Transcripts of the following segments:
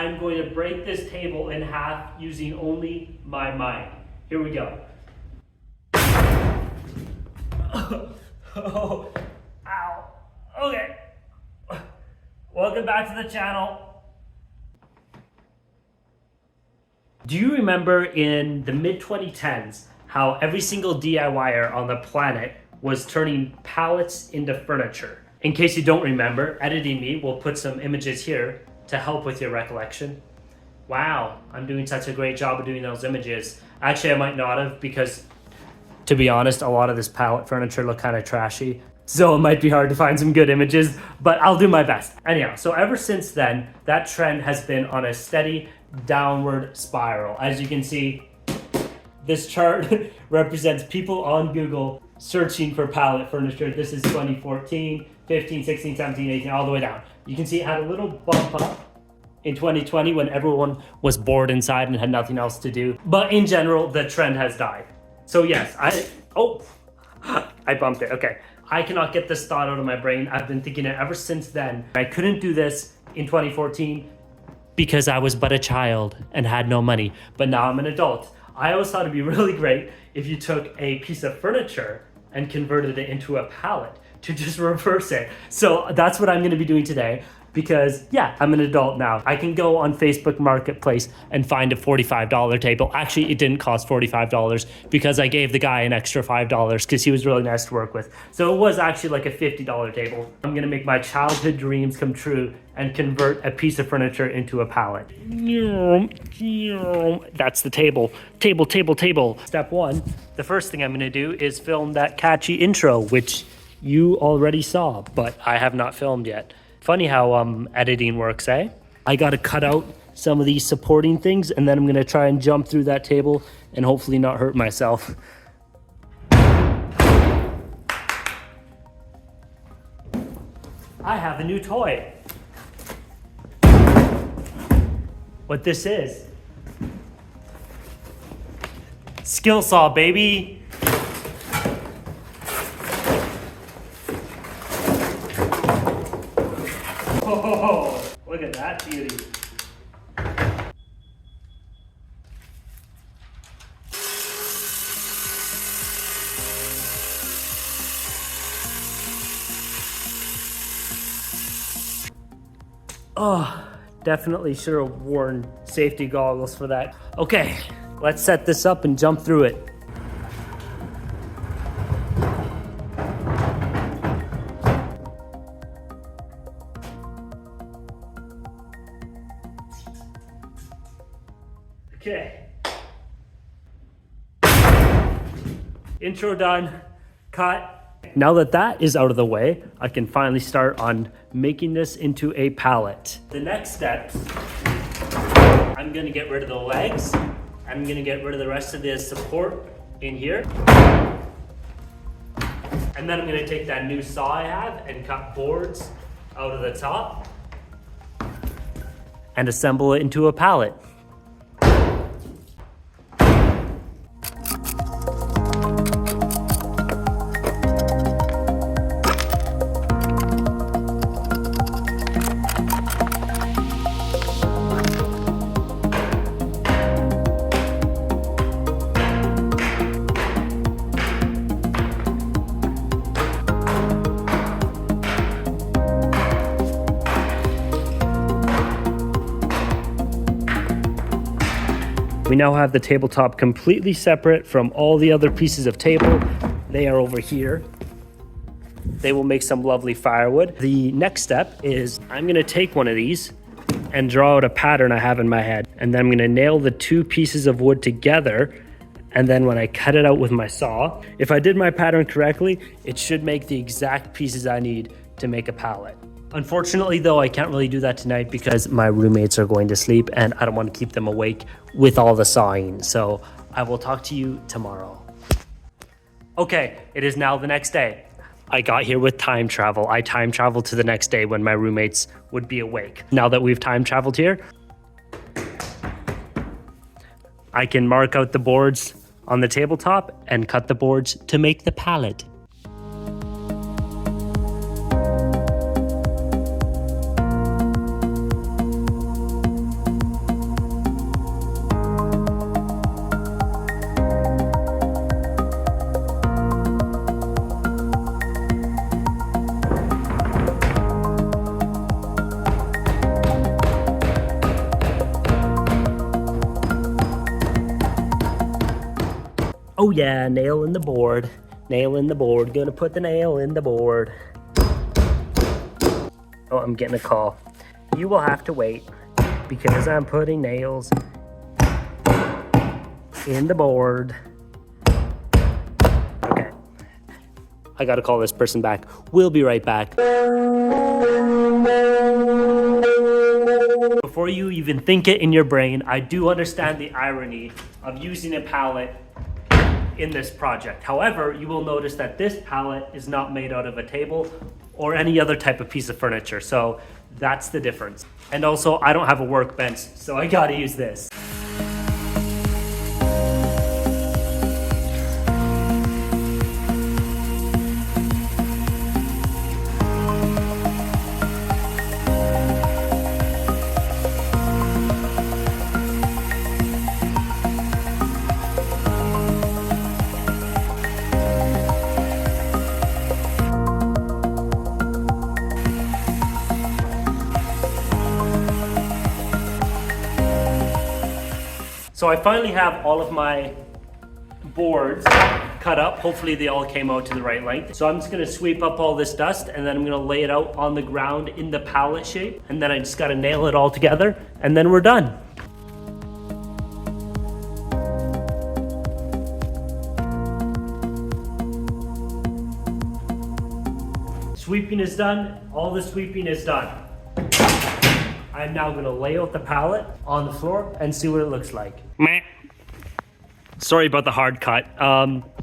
I'm going to break this table in half using only my mind. Here we go. Oh, ow. Okay. Welcome back to the channel. Do you remember in the mid-2010s how every single DIYer on the planet was turning pallets into furniture? In case you don't remember, Editing Me will put some images here to help with your recollection. Wow, I'm doing such a great job of doing those images. Actually, I might not have, because to be honest, a lot of this pallet furniture look kind of trashy. So it might be hard to find some good images, but I'll do my best. Anyhow, so ever since then, that trend has been on a steady downward spiral. As you can see, this chart represents people on Google searching for pallet furniture. This is 2014, 15, 16, 17, 18, all the way down. You can see it had a little bump up in 2020 when everyone was bored inside and had nothing else to do. But in general, the trend has died. So yes, I bumped it, okay. I cannot get this thought out of my brain. I've been thinking it ever since then. I couldn't do this in 2014 because I was but a child and had no money, but now I'm an adult. I always thought it'd be really great if you took a piece of furniture and converted it into a pallet, to just reverse it. So that's what I'm gonna be doing today, because yeah, I'm an adult now. I can go on Facebook Marketplace and find a $45 table. Actually, it didn't cost $45 because I gave the guy an extra $5 because he was really nice to work with. So it was actually like a $50 table. I'm gonna make my childhood dreams come true and convert a piece of furniture into a pallet. That's the table. Table. Step one, the first thing I'm gonna do is film that catchy intro, which you already saw, but I have not filmed yet. Funny how editing works, eh? I gotta cut out some of these supporting things, and then I'm gonna try and jump through that table and hopefully not hurt myself. I have a new toy. What this is? Skill saw, baby. Oh, look at that beauty. Oh, definitely should have worn safety goggles for that. Okay, let's set this up and jump through it. Okay. Intro done, cut. Now that that is out of the way, I can finally start on making this into a pallet. The next step, I'm gonna get rid of the legs. I'm gonna get rid of the rest of the support in here. And then I'm gonna take that new saw I have and cut boards out of the top and assemble it into a pallet. We now have the tabletop completely separate from all the other pieces of table. They are over here. They will make some lovely firewood. The next step is I'm gonna take one of these and draw out a pattern I have in my head. And then I'm gonna nail the two pieces of wood together. And then when I cut it out with my saw, if I did my pattern correctly, it should make the exact pieces I need to make a pallet. Unfortunately though, I can't really do that tonight because my roommates are going to sleep and I don't want to keep them awake with all the sawing. So I will talk to you tomorrow. Okay, it is now the next day. I got here with time travel. I time traveled to the next day when my roommates would be awake. Now that we've time traveled here, I can mark out the boards on the tabletop and cut the boards to make the pallet. Oh yeah, nail in the board. Nail in the board. Gonna put the nail in the board. Oh, I'm getting a call. You will have to wait because I'm putting nails in the board. Okay. I gotta call this person back. We'll be right back. Before you even think it in your brain, I do understand the irony of using a pallet in this project. However, you will notice that this pallet is not made out of a table or any other type of piece of furniture. So that's the difference. And also, I don't have a workbench, so I gotta use this. So I finally have all of my boards cut up. Hopefully they all came out to the right length. So I'm just gonna sweep up all this dust and then I'm gonna lay it out on the ground in the pallet shape. And then I just gotta nail it all together and then we're done. Sweeping is done. All the sweeping is done. I'm now gonna lay out the pallet on the floor and see what it looks like. Meh. Sorry about the hard cut.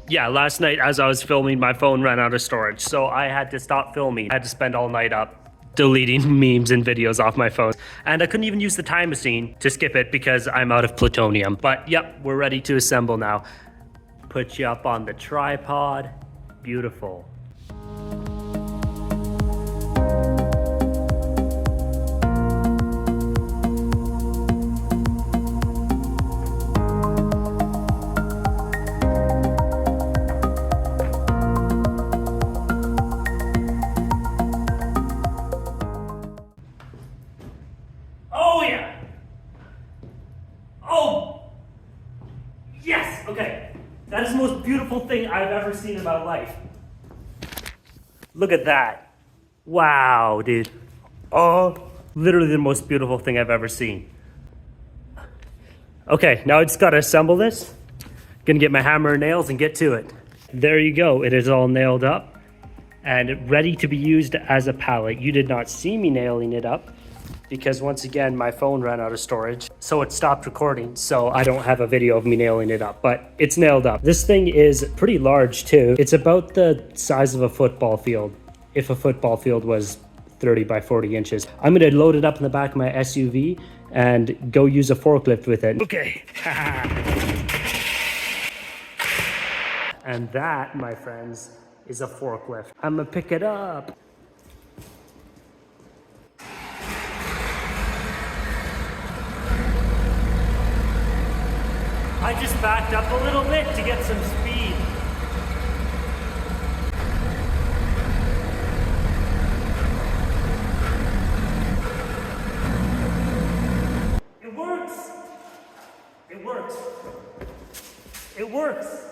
Yeah, last night as I was filming, my phone ran out of storage, so I had to stop filming. I had to spend all night up deleting memes and videos off my phone. And I couldn't even use the time machine to skip it because I'm out of plutonium. But yep, we're ready to assemble now. Put you up on the tripod. Beautiful. Oh yeah! Oh! Yes! Okay. That is the most beautiful thing I've ever seen in my life. Look at that. Wow, dude. Oh, literally the most beautiful thing I've ever seen. Okay, now I just gotta assemble this. Gonna get my hammer and nails and get to it. There you go. It is all nailed up and ready to be used as a pallet. You did not see me nailing it up, because once again, my phone ran out of storage, so it stopped recording, so I don't have a video of me nailing it up, but it's nailed up. This thing is pretty large too. It's about the size of a football field, if a football field was 30 by 40 inches. I'm gonna load it up in the back of my SUV and go use a forklift with it. Okay. And that, my friends, is a forklift. I'm gonna pick it up. I just backed up a little bit to get some speed. It works. It works. It works.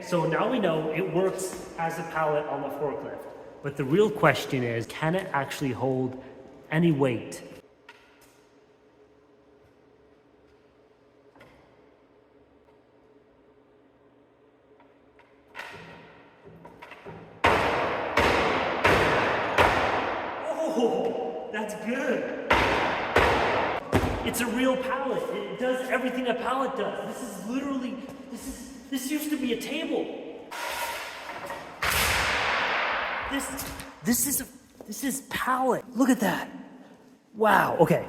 So now we know it works as a pallet on the forklift. But the real question is, can it actually hold any weight? Oh, that's good. It's a real pallet. It does everything a pallet does. This is literally, this used to be a table. This is pallet. Look at that. Wow, okay.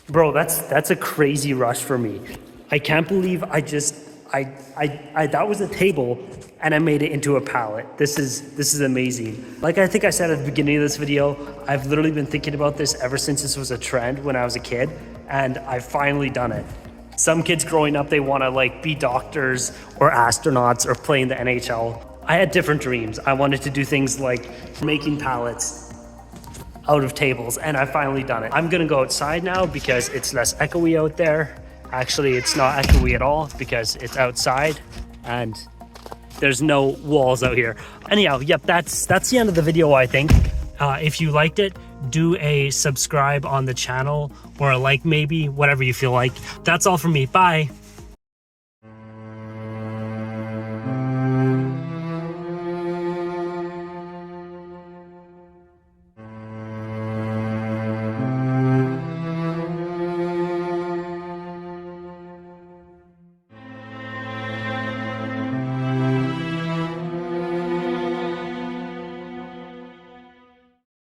Bro, that's a crazy rush for me. I can't believe that was a table and I made it into a pallet. This is amazing. Like I think I said at the beginning of this video, I've literally been thinking about this ever since this was a trend when I was a kid, and I've finally done it. Some kids growing up, they want to like be doctors or astronauts or play in the NHL. I had different dreams. I wanted to do things like making pallets out of tables, and I've finally done it. I'm gonna go outside now because it's less echoey out there. Actually, it's not echoey at all because it's outside and there's no walls out here. Anyhow, yep, that's the end of the video, I think. If you liked it, do a subscribe on the channel or a like maybe, whatever you feel like. That's all from me. Bye.